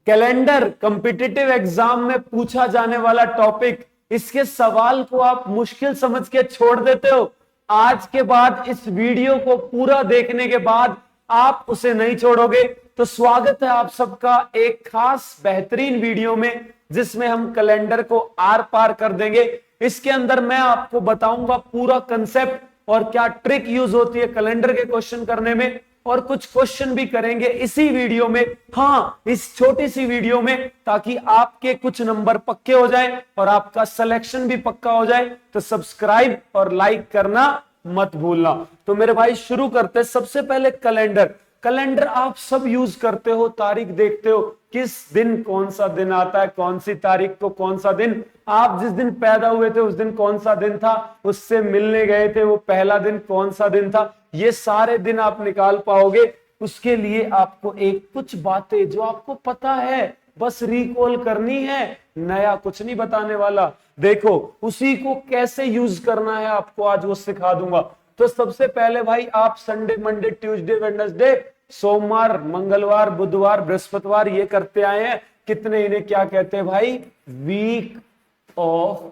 Calendar competitive exam में पूछा जाने वाला टॉपिक, इसके सवाल को आप मुश्किल समझ के छोड़ देते हो। आज के बाद इस वीडियो को पूरा देखने के बाद आप उसे नहीं छोड़ोगे। तो स्वागत है आप सबका एक खास बेहतरीन वीडियो में, जिसमें हम कैलेंडर को आर पार कर देंगे। इसके अंदर मैं आपको बताऊंगा पूरा कंसेप्ट और क्या ट्रिक यूज होती है कैलेंडर के क्वेश्चन करने में, और कुछ क्वेश्चन भी करेंगे इसी वीडियो में। हाँ, इस छोटी सी वीडियो में, ताकि आपके कुछ नंबर पक्के हो जाए और आपका सिलेक्शन भी पक्का हो जाए। तो सब्सक्राइब और लाइक करना मत भूलना। तो मेरे भाई शुरू करते हैं। सबसे पहले कैलेंडर। कैलेंडर आप सब यूज करते हो, तारीख देखते हो, किस दिन कौन सा दिन आता है, कौन सी तारीख को कौन सा दिन, आप जिस दिन पैदा हुए थे उस दिन कौन सा दिन था, उससे मिलने गए थे वो पहला दिन कौन सा दिन था, ये सारे दिन आप निकाल पाओगे। उसके लिए आपको एक कुछ बातें जो आपको पता है बस रिकॉल करनी है, नया कुछ नहीं बताने वाला। देखो उसी को कैसे यूज करना है आपको आज वो सिखा दूंगा। तो सबसे पहले भाई आप संडे, मंडे, ट्यूसडे, वेडनेसडे, सोमवार, मंगलवार, बुधवार, बृहस्पतिवार ये करते आए हैं। कितने इन्हें क्या कहते हैं भाई? Week off,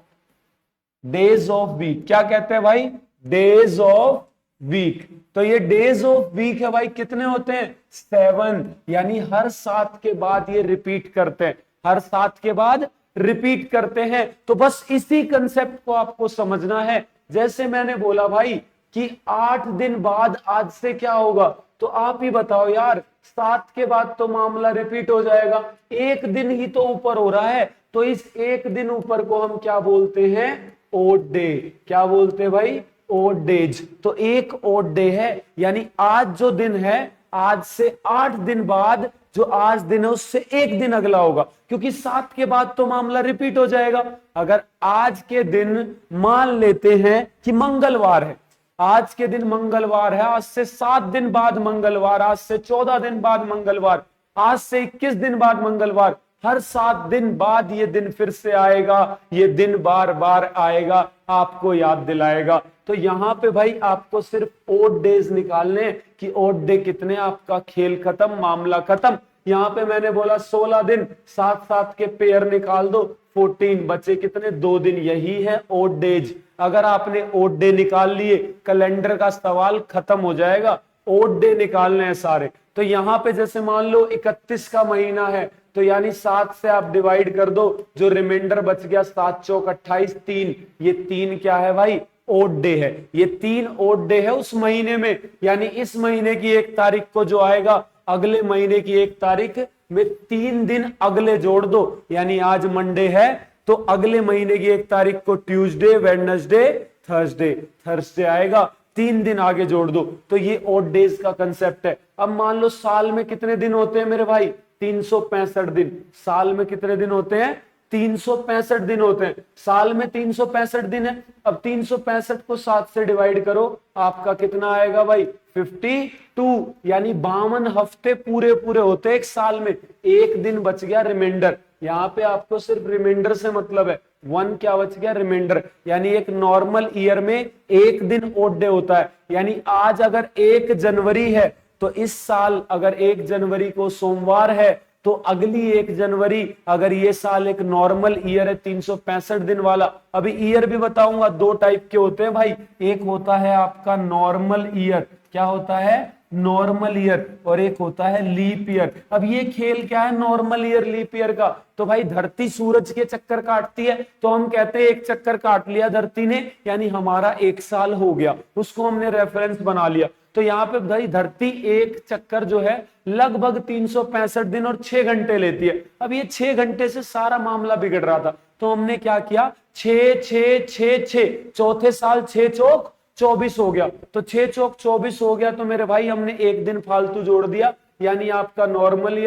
days of week. क्या कहते हैं भाई? Days of week. तो ये डेज ऑफ वीक है भाई, कितने होते हैं? 7। यानी हर 7 के बाद ये रिपीट करते हैं, हर 7 के बाद रिपीट करते हैं। तो बस इसी कंसेप्ट को आपको समझना है। जैसे मैंने बोला भाई कि 8 दिन बाद आज से क्या होगा, तो आप ही बताओ यार, 7 के बाद तो मामला रिपीट हो जाएगा, एक दिन ही तो ऊपर हो रहा है। तो इस एक दिन ऊपर को हम क्या बोलते हैं? Odd day. क्या बोलते हैं भाई? Odd days. तो एक ओड डे है, यानी आज जो दिन है, आज से 8 दिन बाद जो आज दिन है उससे एक दिन अगला होगा, क्योंकि 7 के बाद तो मामला रिपीट हो जाएगा। अगर आज के दिन मान लेते हैं कि मंगलवार है, आज के दिन मंगलवार है, आज से 7 दिन बाद मंगलवार, आज से 14 दिन बाद मंगलवार, आज से 21 दिन बाद मंगलवार, हर 7 दिन बाद ये दिन फिर से आएगा, ये दिन बार बार आएगा, आपको याद दिलाएगा। तो यहां पे भाई आपको सिर्फ ओड डेज निकालने कि ओड डे कितने, आपका खेल खत्म, मामला खत्म। यहां पे मैंने बोला 16 दिन, 7-7 के पेयर निकाल दो, 14 बचे कितने? 2 दिन। यही है ओड डेज। अगर आपने ओड डे निकाल लिए, कैलेंडर का सवाल खत्म हो जाएगा। ओड डे निकालने हैं सारे। तो यहां पे जैसे मान लो 31 का महीना है, तो यानी 7 से आप डिवाइड कर दो, जो रिमाइंडर बच गया 7 चौक 28, 3। ये 3 क्या है भाई? ओड डे है। ये 3 ओड डे है उस महीने में, यानी इस महीने की 1 तारीख को जो आएगा, अगले महीने की 1 तारीख में 3 दिन अगले जोड़ दो। यानी आज मंडे है, तो अगले महीने की 1 तारीख को ट्यूसडे, वेडनेसडे, थर्सडे आएगा, 3 दिन आगे जोड़ दो। तो ये ओड डेज का कंसेप्ट है। अब मान लो साल में कितने दिन होते हैं मेरे भाई? 365 दिन। साल में कितने दिन होते हैं? 365 दिन होते हैं। साल में 365 दिन है। अब 365 को 7 से डिवाइड करो, आपका कितना आएगा भाई? 52। यानी 52 हफ्ते पूरे पूरे होते हैं एक साल में। एक दिन बच गया रिमाइंडर। यहाँ पे आपको सिर्फ रिमाइंडर से मतलब है, 1 क्या बच गया? रिमाइंडर। यानी एक नॉर्मल ईयर में एक दिन ओड डे होता है। यानी आज अगर 1 जनवरी है, तो इस साल अगर 1 जनवरी को सोमवार है, तो अगली 1 जनवरी, अगर ये साल एक नॉर्मल ईयर है 365 दिन वाला। अभी ईयर भी बताऊंगा, 2 टाइप के होते हैं भाई। एक होता है आपका नॉर्मल ईयर। क्या होता है? Normal year. और एक होता है लीप ईयर। अब ये खेल क्या है नॉर्मल ईयर लीप ईयर का? तो भाई धरती सूरज के चक्कर काटती है, तो हम कहते हैं 1 चक्कर काट लिया धरती ने, यानी हमारा 1 साल हो गया, उसको हमने रेफरेंस बना लिया। तो यहाँ पे भाई धरती 1 चक्कर जो है लगभग 365 दिन और 6 घंटे लेती है। अब ये 6 घंटे से सारा मामला बिगड़ रहा था, तो हमने क्या किया? 6 चौथे साल 6 चौक 24 हो गया। तो 6 चौक 24 हो गया, तो मेरे भाई हमने एक दिन फालतू जोड़ दिया, यानी आपका नॉर्मल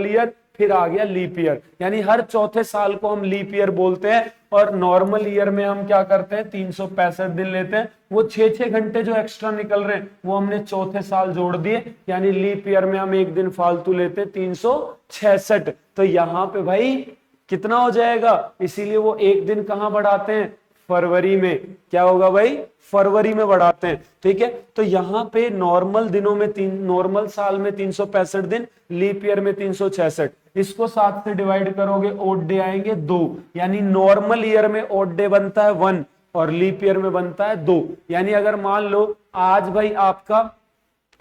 ईयर, फिर आ गया लीप ईयर। यानी हर चौथे साल को हम लीप ईयर बोलते हैं, और नॉर्मल ईयर में हम क्या करते हैं? 365 दिन लेते हैं। वो 6 घंटे जो एक्स्ट्रा निकल रहे हैं वो हमने चौथे साल जोड़ दिए, यानी लीप ईयर में हम एक दिन फालतू लेते हैं, 366। तो यहाँ पे भाई कितना हो जाएगा? इसीलिए वो एक दिन कहां बढ़ाते हैं? फरवरी में क्या होगा भाई, फरवरी में बढ़ाते हैं। ठीक है, तो यहां पे नॉर्मल दिनों में नॉर्मल साल में 365 दिन, लीप ईयर में 366। इसको 7 से डिवाइड करोगे, ओड डे आएंगे 2, यानी नॉर्मल ईयर में ओड डे बनता है 1 और लीप ईयर में बनता है 2। यानी अगर मान लो आज भाई आपका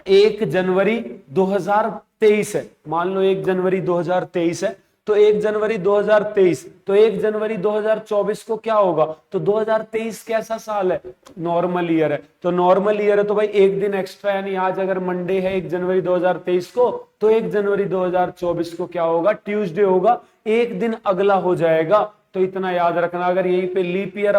1 जनवरी 2023 है, मान लो 1 जनवरी 2023 है, तो 1 जनवरी 2023, तो 1 जनवरी 2024 को क्या होगा, तो 2023 कैसा साल है, नॉर्मल ईयर है। तो नॉर्मल ईयर है तो भाई एक दिन एक्स्ट्रा, यानी आज अगर मंडे है 1 जनवरी 2023 को, तो 1 जनवरी 2024 को क्या होगा, ट्यूसडे होगा, एक दिन अगला हो जाएगा। तो इतना याद रखना, अगर यहीं पे लीप ईयर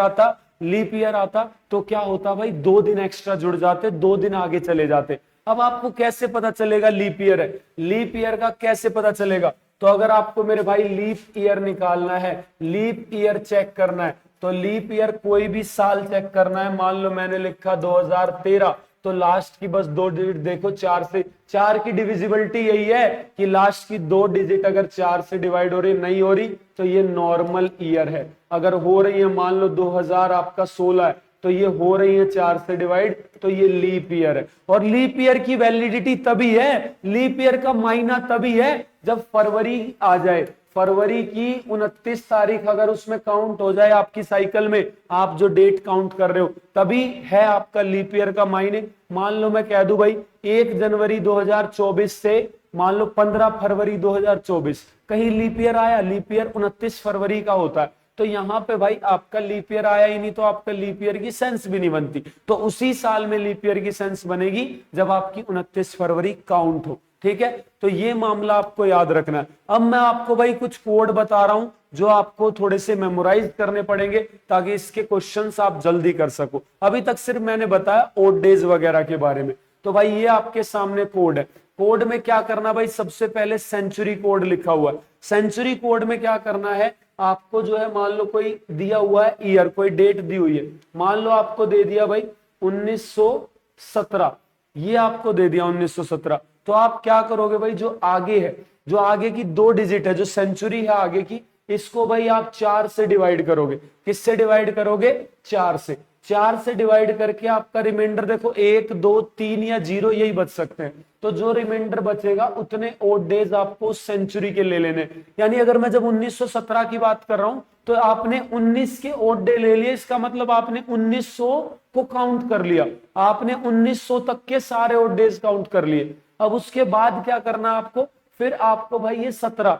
आता तो क्या होता भाई, 2 दिन एक्स्ट्रा जुड़ जाते, 2 दिन आगे चले जाते। अब आपको कैसे पता चलेगा लीप ईयर है, लीप ईयर का कैसे पता चलेगा, तो अगर आपको मेरे भाई लीप ईयर निकालना है, लीप ईयर चेक करना है, तो लीप ईयर कोई भी साल चेक करना है। मान लो मैंने लिखा 2013, तो लास्ट की बस 2 डिजिट देखो, 4 से, 4 की डिविजिबिलिटी यही है कि लास्ट की 2 डिजिट अगर 4 से डिवाइड हो रही, नहीं हो रही, तो ये नॉर्मल ईयर है। अगर हो रही है, मान लो 2000 आपका 16 है, तो ये हो रही है 4 से डिवाइड, तो ये लीप ईयर है। और लीप ईयर की वैलिडिटी तभी है, लीप ईयर का महीना तभी है जब फरवरी आ जाए। फरवरी की 29 तारीख अगर उसमें काउंट हो जाए आपकी साइकिल में, आप जो डेट काउंट कर रहे हो, तभी है आपका लीप ईयर का महीने। मान लो मैं कह दूं भाई 1 जनवरी 2024 से मान लो 15 फरवरी 2024, कहीं लीप ईयर आया, लीप ईयर 29 फरवरी का होता है, तो यहां पे भाई आपका लीप ईयर आया ही नहीं, तो आपका लीप ईयर की सेंस भी नहीं बनती। तो उसी साल में लीप ईयर की सेंस बनेगी जब आपकी 29 फरवरी काउंट हो। ठीक है, तो ये मामला आपको याद रखना है। अब मैं आपको भाई कुछ कोड बता रहा हूं जो आपको थोड़े से मेमोराइज करने पड़ेंगे ताकि इसके क्वेश्चंस आप जल्दी कर सको। अभी तक सिर्फ मैंने बताया ओड डेज वगैरह के बारे में। तो भाई ये आपके सामने कोड है। कोड में क्या करना भाई, सबसे पहले सेंचुरी कोड लिखा हुआ है। सेंचुरी कोड में क्या करना है, आपको जो है मान लो कोई दिया हुआ है ईयर, कोई डेट दी हुई है, मान लो आपको दे दिया भाई 1917, ये आपको दे दिया 1917, तो आप क्या करोगे भाई, जो आगे है, जो आगे की 2 डिजिट है, जो सेंचुरी है आगे की, इसको भाई आप 4 से डिवाइड करोगे। किससे डिवाइड करोगे, 4 से। 4 से डिवाइड करके आपका रिमाइंडर देखो 1 2 3 या 0 यही बच सकते हैं। तो जो रिमाइंडर बचेगा उतने ओड डेज आपको उस सेंचुरी के ले लेने। यानी अगर मैं जब 1917 की बात कर रहा हूं तो आपने 19 के ओड डे ले लिए, इसका मतलब आपने 1900 को काउंट कर लिया, आपने 1900 तक के सारे ओड डेज काउंट कर लिए। अब उसके बाद क्या करना आपको, फिर आपको भाई ये 17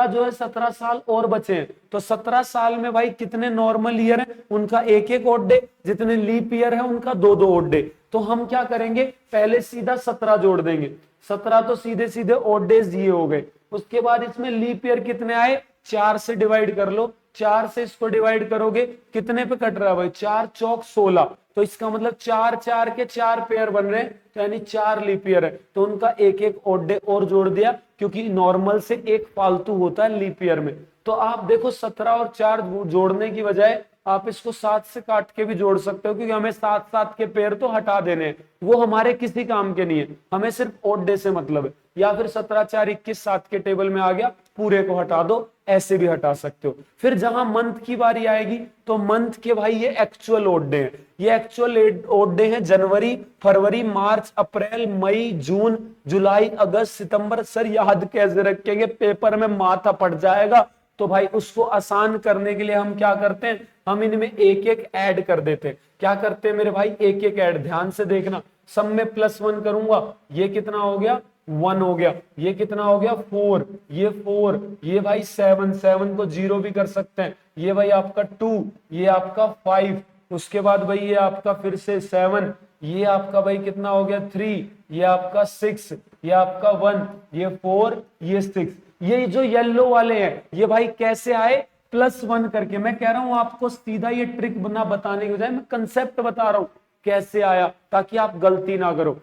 जो है 17 साल और बचे हैं, तो 17 साल में भाई कितने नॉर्मल ईयर है, उनका एक एक ओड डे, जितने लीप ईयर है उनका 2 ओड डे। तो हम क्या करेंगे, पहले सीधा 17 जोड़ देंगे, 17 तो सीधे सीधे ओड डेज ये हो गए। उसके बाद इसमें लीप ईयर कितने आए, 4 से डिवाइड कर लो, 4 से इसको डिवाइड करोगे, कितने पे कट रहा है भाई, 4 चौक 16, तो इसका मतलब 4 4 के 4 पेयर बन रहे हैं, तो यानी 4 लीप ईयर है, तो उनका एक एक ओड डे और जोड़ दिया, क्योंकि नॉर्मल से एक फालतू होता है लीप ईयर में। तो आप देखो 17 और 4 जोड़ने की बजाय आप इसको 7 से काट के भी जोड़ सकते हो, क्योंकि हमें 7 7 के पेयर तो हटा देने हैं, वो हमारे किसी काम के नहीं है, हमें सिर्फ ओड डे से मतलब है। या फिर 17 4 21 7 के टेबल में आ गया, पूरे को हटा दो, ऐसे भी हटा सकते हो। फिर जहां मंथ की बारी आएगी तो मंथ के भाई ये एक्चुअल ओड डे हैं, ये एक्चुअल ओड डे हैं जनवरी फरवरी मार्च अप्रैल मई जून जुलाई अगस्त सितंबर। सर याद कैसे रखेंगे, पेपर में माथा पड़ जाएगा। तो भाई उसको आसान करने के लिए हम क्या करते हैं, हम इनमें एक एक ऐड कर देते हैं। क्या करते हैं मेरे भाई, एक एक ऐड, ध्यान से देखना, सब में +1 करूंगा, ये कितना हो गया 1 हो गया, ये कितना हो गया 4, ये 4, ये भाई 7 7 को 0 भी कर सकते हैं, ये भाई आपका 2, ये आपका 5, उसके बाद भाई ये आपका फिर से 7, ये आपका भाई कितना हो गया 3, ये आपका 6, ये आपका 1, ये 4, ये 6। ये जो येलो वाले हैं ये भाई कैसे आए, +1 करके। मैं कह रहा हूं आपको सीधा ये ट्रिक बना बताने के बजाय मैं कंसेप्ट बता रहा हूं कैसे आया, ताकि आप गलती ना करो।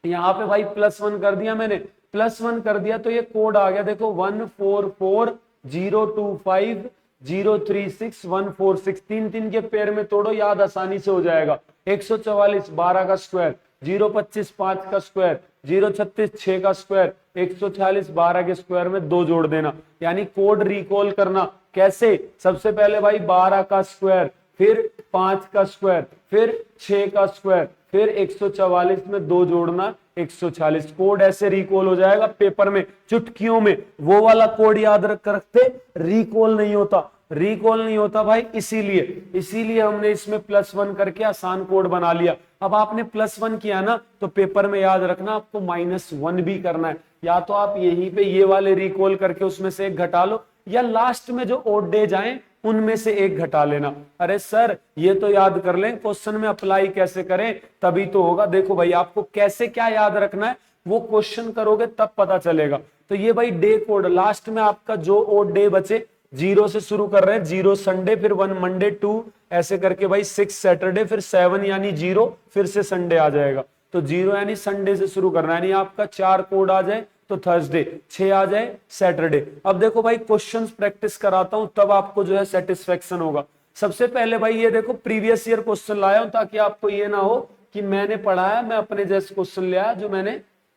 यहाँ पे भाई +1 कर दिया मैंने, +1 कर दिया तो ये कोड आ गया, देखो 144025036 3 3 के पेयर में तोड़ो, याद आसानी से हो जाएगा। 144 12 का स्क्वायर, 025 5 का स्क्वायर, 036 6 का स्क्वायर, 146 12 के स्क्वायर में 2 जोड़ देना। यानी कोड रिकॉल करना कैसे, सबसे पहले भाई 12 का स्क्वायर, फिर 5 का स्क्वायर, फिर 6 का स्क्वायर, फिर 144 में 2 जोड़ना 146। कोड ऐसे रिकॉल हो जाएगा पेपर में चुटकियों में। वो वाला कोड याद रखते, रिकॉल नहीं होता, रिकॉल नहीं होता भाई। इसीलिए हमने इसमें +1 करके आसान कोड बना लिया। अब आपने +1 किया ना, तो पेपर में याद रखना आपको -1 भी करना है। या तो आप यहीं पे ये वाले रिकॉल करके उसमें से एक घटा लो, या लास्ट में जो ओड डेज आए उनमें से एक घटा लेना। अरे सर ये तो याद कर लें, क्वेश्चन में अप्लाई कैसे करें तभी तो होगा। देखो भाई आपको कैसे क्या याद रखना है वो क्वेश्चन करोगे तब पता चलेगा। तो ये भाई डे कोड, लास्ट में आपका जो ओड डे बचे 0 से शुरू कर रहे हैं, 0 संडे, फिर 1 मंडे, 2 ऐसे करके भाई 6 सैटरडे, फिर 7 यानी 0, फिर से संडे आ जाएगा। तो 0 यानी संडे से शुरू करना, यानी आपका 4 कोड आ जाए तो थर्सडे, 6 आ जाए सैटरडे। अब देखो भाई क्वेश्चंस प्रैक्टिस कराता हूं तब आपको जो है सेटिस्फेक्शन होगा। सबसे पहले भाई ये देखो प्रीवियस ईयर क्वेश्चन लाया हूं ताकि आपको ये ना हो कि मैंने पढ़ाया, मैं अपने जैसे क्वेश्चन ले आया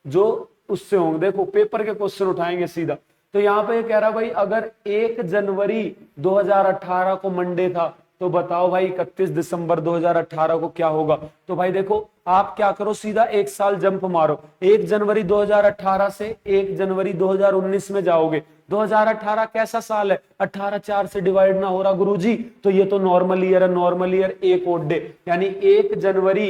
जो उससे होंगे। देखो पेपर के क्वेश्चन उठाएंगे सीधा। तो यहाँ पे ये कह रहा भाई अगर 1 जनवरी 2018 को मंडे था तो बताओ भाई 31 दिसंबर 2018 को क्या होगा। तो भाई देखो आप क्या करो, सीधा 1 साल जंप मारो। 1 जनवरी 2018 से 1 जनवरी 2019 में जाओगे। 2018 कैसा साल है, 18 4 से डिवाइड ना हो रहा गुरुजी, तो ये तो नॉर्मल ईयर है। नॉर्मल ईयर एक ओड डे, यानी 1 जनवरी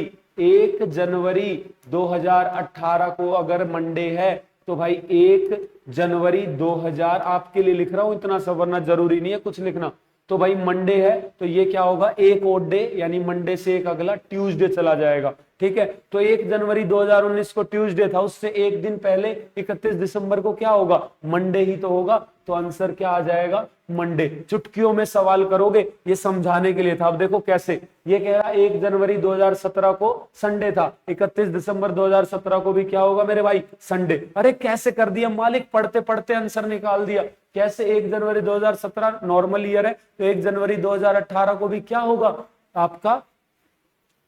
2018 को अगर मंडे है तो भाई 1 जनवरी 2000 आपके लिए लिख रहा हूं, इतना सा, वरना जरूरी नहीं है कुछ लिखना। तो भाई मंडे है तो ये क्या होगा, एक ओड डे, यानी मंडे से एक अगला ट्यूसडे चला जाएगा। ठीक है, तो 1 जनवरी 2019 को ट्यूसडे था, उससे एक दिन पहले 31 दिसंबर को क्या होगा, मंडे ही तो होगा। तो आंसर क्या आ जाएगा, मंडे। चुटकियों में सवाल करोगे, ये समझाने के लिए था। अब देखो कैसे, ये कह रहा 1 जनवरी 2017 को संडे था, 31 दिसंबर 2017 को भी क्या होगा मेरे भाई, संडे। अरे कैसे कर दिया मालिक, पढ़ते पढ़ते आंसर निकाल दिया। कैसे, 1 जनवरी 2017 नॉर्मल ईयर है तो 1 जनवरी 2018 को भी क्या होगा आपका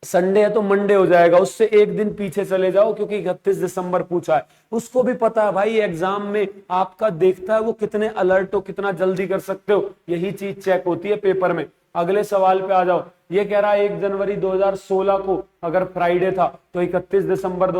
संडे है, तो मंडे हो जाएगा। उससे एक दिन पीछे चले जाओ क्योंकि 31 दिसंबर पूछा है। उसको भी पता है भाई एग्जाम में आपका देखता है वो कितने अलर्ट हो, कितना जल्दी कर सकते हो, यही चीज चेक होती है पेपर में। अगले सवाल पे आ जाओ। ये कह रहा है 1 जनवरी 2016 को अगर फ्राइडे था तो 31 दिसंबर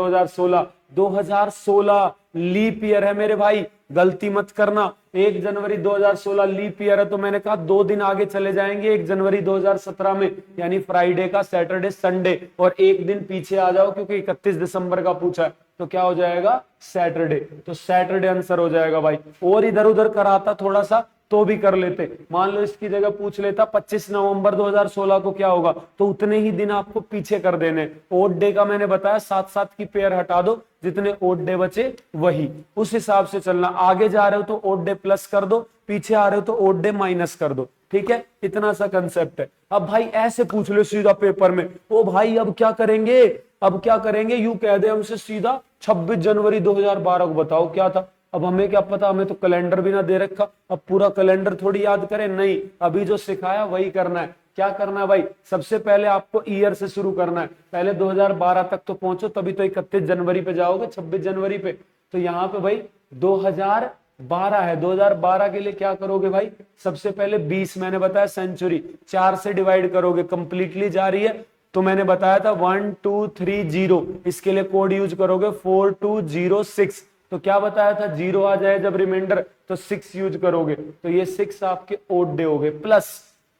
2016 लीप ईयर है मेरे भाई, गलती मत करना। 1 जनवरी 2016 लीप ईयर है तो मैंने कहा 2 दिन आगे चले जाएंगे 1 जनवरी 2017 में, यानी फ्राइडे का सैटरडे संडे, और एक दिन पीछे आ जाओ क्योंकि 31 दिसंबर का पूछा है तो क्या हो जाएगा, सैटरडे। तो सैटरडे आंसर हो जाएगा भाई। और इधर उधर कराता थोड़ा सा तो भी कर लेते। मान लो इसकी जगह पूछ लेता 25 नवंबर 2016 को क्या होगा, तो उतने ही दिन आपको पीछे कर देने। ओड डे का मैंने बताया 7-7 की पेयर हटा दो, जितने ओड डे बचे वही, उस हिसाब से चलना। आगे जा रहे हो तो ओड डे प्लस कर दो, पीछे आ रहे हो तो ओड डे माइनस कर दो। ठीक है, इतना सा कंसेप्ट है। अब भाई ऐसे पूछ लो सीधा पेपर में, ओ भाई अब क्या करेंगे, अब क्या करेंगे, यूं कह दे हमसे सीधा 26 जनवरी 2012 को बताओ क्या था। अब हमें क्या पता, हमें तो कैलेंडर भी ना दे रखा, अब पूरा कैलेंडर थोड़ी याद करें, नहीं, अभी जो सिखाया वही करना है। क्या करना है भाई, सबसे पहले आपको ईयर से शुरू करना है। पहले 2012 तक तो पहुंचो, तभी तो 31 जनवरी पे जाओगे, 26 जनवरी पे। तो यहाँ पे भाई 2012 है, 2012 के लिए क्या करोगे भाई, सबसे पहले 20 मैंने बताया सेंचुरी, 4 से डिवाइड करोगे, कंप्लीटली जा रही है तो मैंने बताया था 1230, इसके लिए कोड यूज करोगे 4206। तो क्या बताया था, 0 आ जाए जब रिमाइंडर तो 6 यूज करोगे, तो ये 6 आपके ओड डे हो गए प्लस।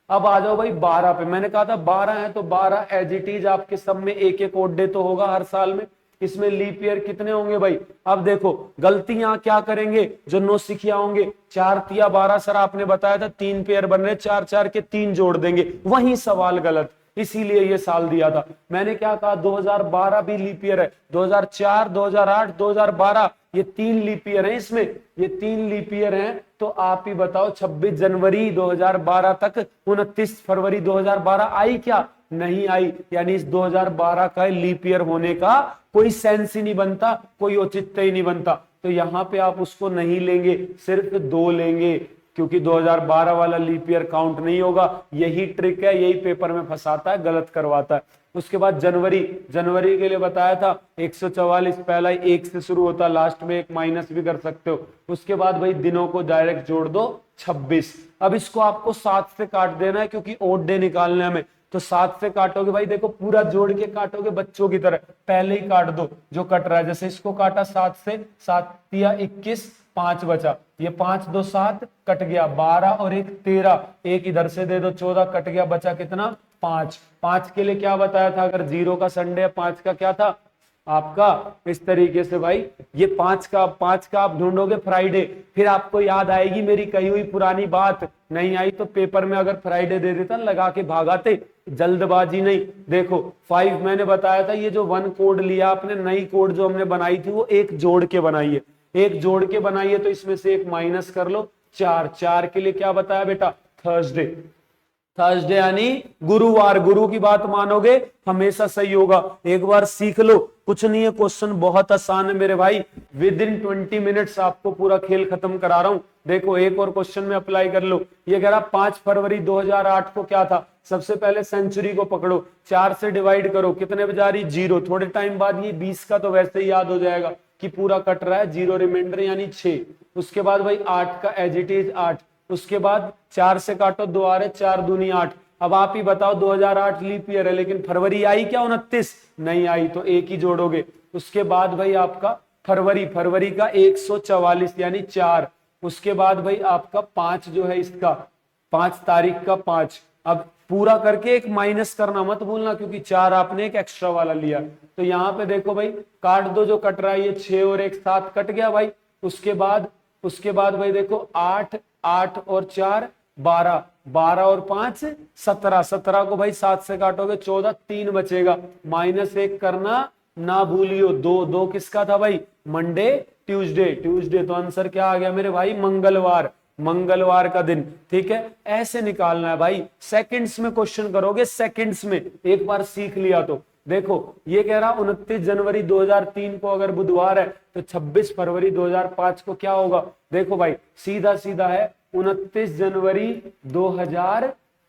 अब आ जाओ भाई 12 पे, मैंने कहा था 12 है तो 12 एज इट इज आपके सब में एक एक ओड डे तो होगा हर साल में। इसमें लीप ईयर कितने होंगे भाई, अब देखो गलतियां क्या करेंगे, जो नो सीखिया होंगे, 4 तिया 12 सर आपने बताया था 3 पेयर बन रहे, 4 4 के 3 जोड़ देंगे, वही सवाल गलत, इसीलिए ये साल दिया था। मैंने क्या कहा, 2012 भी लीप ईयर है, 2004, 2008, 2012 ये 3 लीप ईयर है, इसमें ये 3 लीप ईयर हैं। तो आप ही बताओ 26 जनवरी 2012 तक 29 फरवरी 2012 आई क्या, नहीं आई, यानी इस 2012 का लीप ईयर होने का कोई सेंस ही नहीं बनता, कोई औचित्य ही नहीं बनता। तो यहां पे आप उसको नहीं लेंगे, सिर्फ 2 लेंगे, क्योंकि 2012 वाला लीप ईयर काउंट नहीं होगा। यही ट्रिक है, यही पेपर में फंसाता है, गलत करवाता है। उसके बाद जनवरी के लिए बताया था 144, पहला 1 से शुरू होता, लास्ट में एक माइनस भी कर सकते हो। उसके बाद भाई दिनों को डायरेक्ट जोड़ दो 26। अब इसको आपको 7 से काट देना है क्योंकि ओड डे निकालने हमें, तो 7 से काटोगे भाई, देखो पूरा जोड़ के काटोगे बच्चों की तरह, पहले ही काट दो जो कट रहा है। जैसे इसको काटा 7 से, 7 या 21, 5 बचा, ये 5 2 7 कट गया, 12 और 1 13, एक इधर से दे दो 14 कट गया, बचा कितना 5। 5 के लिए क्या बताया था, अगर 0 का संडे है 5 का क्या था आपका, इस तरीके से भाई ये 5 का आप ढूंढोगे फ्राइडे, फिर आपको याद आएगी मेरी कही हुई पुरानी बात, नहीं आई तो पेपर में अगर फ्राइडे दे देता लगा के भागाते, जल्दबाजी नहीं। देखो 5 मैंने बताया था, ये जो 1 कोड लिया आपने, नई कोड जो हमने बनाई थी वो एक जोड़ के बनाई है, एक जोड़ के बनाई है, तो इसमें से एक माइनस कर लो, 4 के लिए क्या बताया बेटा, थर्सडे यानी गुरुवार, गुरु की बात मानोगे हमेशा सही होगा। एक बार सीख लो, कुछ नहीं है, क्वेश्चन बहुत आसान है मेरे भाई, विद इन 20 मिनट्स आपको पूरा खेल खत्म करा रहा हूं। देखो एक और क्वेश्चन में अप्लाई कर लो, ये कह रहा 5 फरवरी 2008 को क्या था, सबसे पहले सेंचुरी को पकड़ो, 4 से डिवाइड करो, कितने बजा रही 0, थोड़े टाइम बाद ये 20 का तो वैसे ही याद हो जाएगा कि पूरा कट रहा है, 0 रिमाइंडर यानी 6। उसके बाद भाई 8 का एज इट इज 8, उसके बाद 4 से काटो, 2 आ रहे, 4 दूनी 8। अब आप ही बताओ 2008 लीप ईयर है, लेकिन फरवरी आई क्या 29, नहीं आई, तो एक ही जोड़ोगे। उसके बाद भाई आपका फरवरी का 144 यानी 4, उसके बाद भाई आपका 5 जो है इसका, 5 तारीख का 5। अब पूरा करके एक माइनस करना मत भूलना, क्योंकि 4 आपने एक एक्स्ट्रा वाला लिया, तो यहाँ पे देखो भाई काट दो, जो कट रहा है ये 6 और 1 7 कट गया भाई। उसके बाद भाई देखो 8 और 4 12, 12 और 5 17, 17 को भाई 7 से काटोगे 14, 3 बचेगा, -1 करना ना भूलियो। 2 किसका था भाई, मंडे ट्यूसडे, तो आंसर क्या आ गया मेरे भाई, मंगलवार का दिन। ठीक है, ऐसे निकालना है भाई, सेकंड्स में क्वेश्चन करोगे, सेकंड्स में, एक बार सीख लिया तो। देखो ये कह रहा 29 जनवरी 2003 को अगर बुधवार है तो 26 फरवरी 2005 को क्या होगा। देखो भाई सीधा है, 29 जनवरी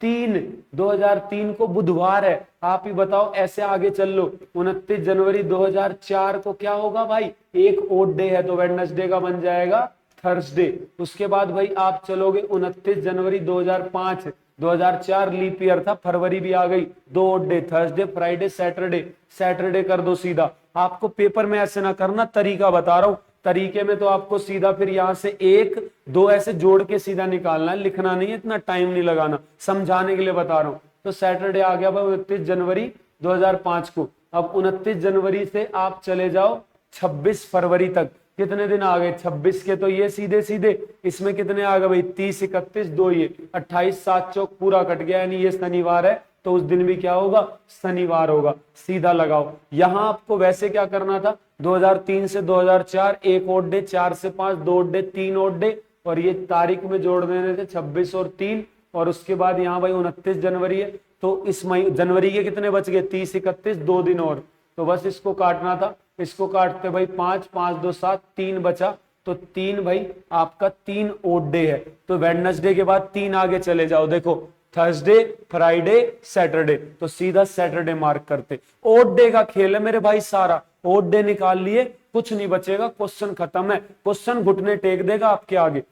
2003 को बुधवार है, आप ही बताओ, ऐसे आगे चल लो, 29 जनवरी 2004 को क्या होगा भाई, एक ओड डे है, तो वेडनेसडे का बन जाएगा थर्सडे। उसके बाद भाई आप चलोगे 29 जनवरी 2004 लीप ईयर था, फरवरी भी आ गई, 2 odd day, Thursday Friday Saturday कर दो सीधा। आपको पेपर में ऐसे ना करना, तरीका बता रहा हूं, तरीके में तो आपको सीधा फिर यहां से 1 2 ऐसे जोड़ के सीधा निकालना है, लिखना नहीं है, इतना टाइम नहीं लगाना, समझाने के लिए बता रहा हूं। तो सैटरडे आ गया भाई 29 जनवरी 2005 को। अब 29 जनवरी से आप चले जाओ 26 फरवरी तक, कितने दिन आ गए 26 के, तो ये सीधे इसमें कितने आ गए भाई, 30 31 2, ये 28 7 चौक पूरा कट गया, यानी ये शनिवार है, तो उस दिन भी क्या होगा, शनिवार होगा, सीधा लगाओ। यहां आपको वैसे क्या करना था, 2003 से 2004 एक ओड डे, 4 से 5 2 ओड डे, 3 ओड डे, और ये तारीख में जोड़ देने थे 26 और 3, और उसके बाद यहाँ भाई 29 जनवरी है, तो इस जनवरी के कितने बच गए, 30 31 2 दिन और, तो बस इसको काटना था, इसको काटते भाई 5 5 2 7, 3 बचा, तो 3 भाई आपका 3 ओड डे है, तो वेडनेसडे के बाद 3 आगे चले जाओ, देखो थर्सडे फ्राइडे सैटरडे, तो सीधा सैटरडे मार्क करते। ओड डे का खेल है मेरे भाई, सारा ओड डे निकाल लिए, कुछ नहीं बचेगा, क्वेश्चन खत्म है, क्वेश्चन घुटने टेक देगा आपके आगे।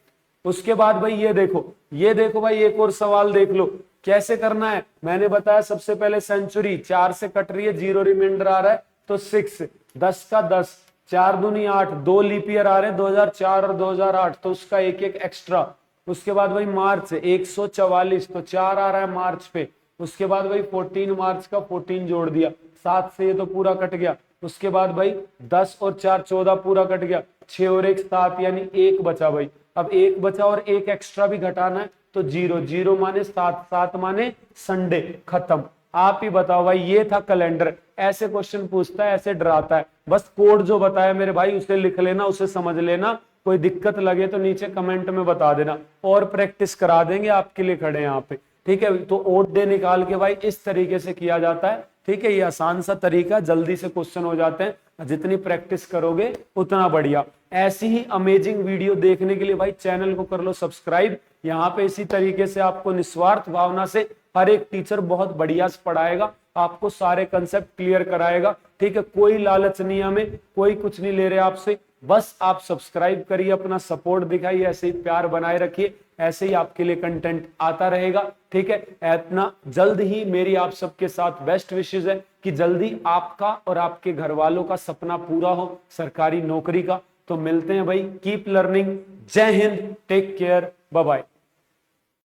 उसके बाद भाई ये देखो भाई, एक और सवाल देख लो कैसे करना है। मैंने बताया सबसे पहले सेंचुरी 4 से कट रही है, 0 रिमाइंडर आ रहा है, तो 6, 10 का 10, 4 दूनी 8, 2 लीप ईयर आ रहे हैं 2004 और 2008, तो उसका एक एक्स्ट्रा। उसके बाद भाई मार्च 144, तो 4 आ रहा है मार्च पे। उसके बाद भाई 14 मार्च का 14 जोड़ दिया, 7 से ये तो पूरा कट गया। उसके बाद भाई 10 और 4 14 पूरा कट गया, 6 और 1 7, यानी 1 बचा भाई। अब 1 बचा और 1 एक्स्ट्रा भी घटाना है, तो 0 माने 7, 7 माने संडे, खत्म। आप ही बताओ भाई, ये था कैलेंडर। ऐसे क्वेश्चन पूछता है, ऐसे डराता है, बस कोड जो बताया मेरे भाई उसे लिख लेना, उसे समझ लेना, कोई दिक्कत लगे तो नीचे कमेंट में बता देना, और प्रैक्टिस करा देंगे, आपके लिए खड़े हैं यहाँ पे। ठीक है, तो ओड डे निकाल के भाई इस तरीके से किया जाता है। ठीक है, ये आसान सा तरीका, जल्दी से क्वेश्चन हो जाते हैं, जितनी प्रैक्टिस करोगे उतना बढ़िया। ऐसी ही अमेजिंग वीडियो देखने के लिए भाई चैनल को कर लो सब्सक्राइब। यहाँ पे इसी तरीके से आपको निस्वार्थ भावना से हर एक टीचर बहुत बढ़िया से पढ़ाएगा, आपको सारे कंसेप्ट क्लियर कराएगा। ठीक है, कोई लालच नहीं हमें, कोई कुछ नहीं ले रहे आपसे, बस आप सब्सक्राइब करिए, अपना सपोर्ट दिखाइए, ऐसे ही प्यार बनाए रखिए, ऐसे ही आपके लिए कंटेंट आता रहेगा। ठीक है, इतना जल्द ही मेरी आप सबके साथ बेस्ट विशेष है कि जल्दी आपका और आपके घर वालों का सपना पूरा हो सरकारी नौकरी का। तो मिलते हैं भाई, कीप लर्निंग। जय Hind, take care, bye bye.